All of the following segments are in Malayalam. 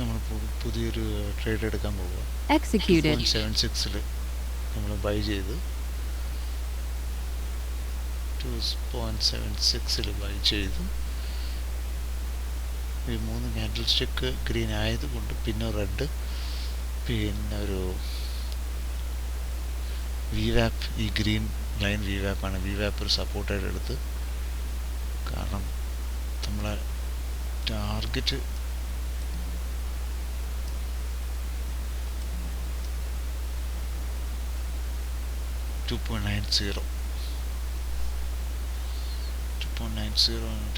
നമ്മൾ പുതിയൊരു ട്രേഡ് എടുക്കാൻ പോവുക. Executed. 2.76 നമ്മൾ ബൈ ചെയ്ത് 2.76 ബൈ ചെയ്ത് ഈ 3 ക്യാൻഡിൽ സ്റ്റിക്ക് ഗ്രീൻ ആയതുകൊണ്ട് പിന്നെ റെഡ് പിന്നെ ഒരു VWAP, ഈ ഗ്രീൻ ലൈൻ VWAP ആണ്. VWAP ഒരു സപ്പോർട്ടായിട്ട് എടുത്ത്, കാരണം നമ്മളെ ടാർഗറ്റ് $2.90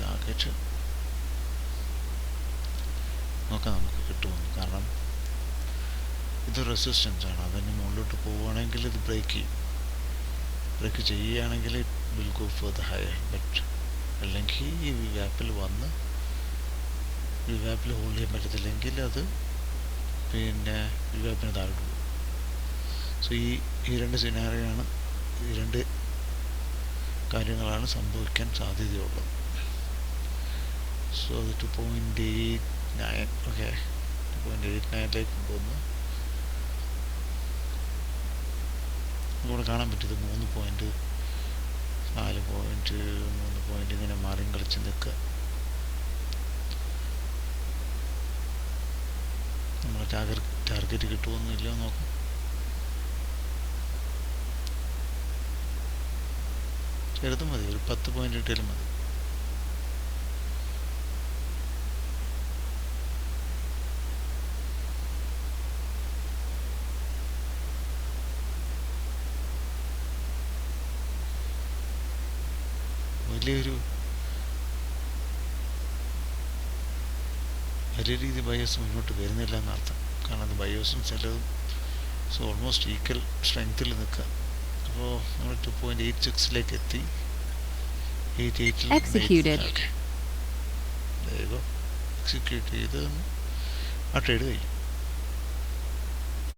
ടാർഗറ്റ് നോക്കാം നമുക്ക് കിട്ടുമെന്ന്. കാരണം ഇത് റെസിസ്റ്റൻസ് ആണ്, അതിന് മുകളിലോട്ട് പോവുകയാണെങ്കിൽ ഇത് ബ്രേക്ക് ചെയ്യുകയാണെങ്കിൽ will go for the higher. But അല്ലെങ്കിൽ ഈ VWAPൽ വന്ന് VWAPൽ ഹോൾഡ് ചെയ്യാൻ പറ്റത്തില്ലെങ്കിൽ അത് പിന്നെ VWAPന് താഴോട്ട് പോകും. സോ ഈ രണ്ട് സിനാറിയാണ്, ഈ രണ്ട് കാര്യങ്ങളാണ് സംഭവിക്കാൻ സാധ്യതയുള്ളത്. സോ അത് 2.89 ഓക്കെ 2.89 പോകുന്നു. ഇവിടെ കാണാൻ പറ്റിയത് 3 പോയിന്റ് 4 പോയിന്റ് 3 പോയിന്റ് ഇങ്ങനെ മാറി കളിച്ച് നിൽക്കുക. നമ്മൾ ടാർഗറ്റ് കിട്ടുമോന്നില്ല നോക്കാം. ചെറുത് മതി, ഒരു 10 പോയിന്റ് ഇട്ടാലും മതി. വലിയ രീതി ബയോസ് മുന്നോട്ട് വരുന്നില്ല എന്നർത്ഥം. കാരണം അത് ബയോസും ചിലതും ഓൾമോസ്റ്റ് ഈക്വൽ സ്ട്രെങ്ത്തിൽ നിൽക്കുക. അപ്പോൾ നമ്മൾ 2.86 എത്തി. 88 Executed. എക്സിക്യൂട്ട് ചെയ്ത് ആ ട്രേഡ് കഴിയും.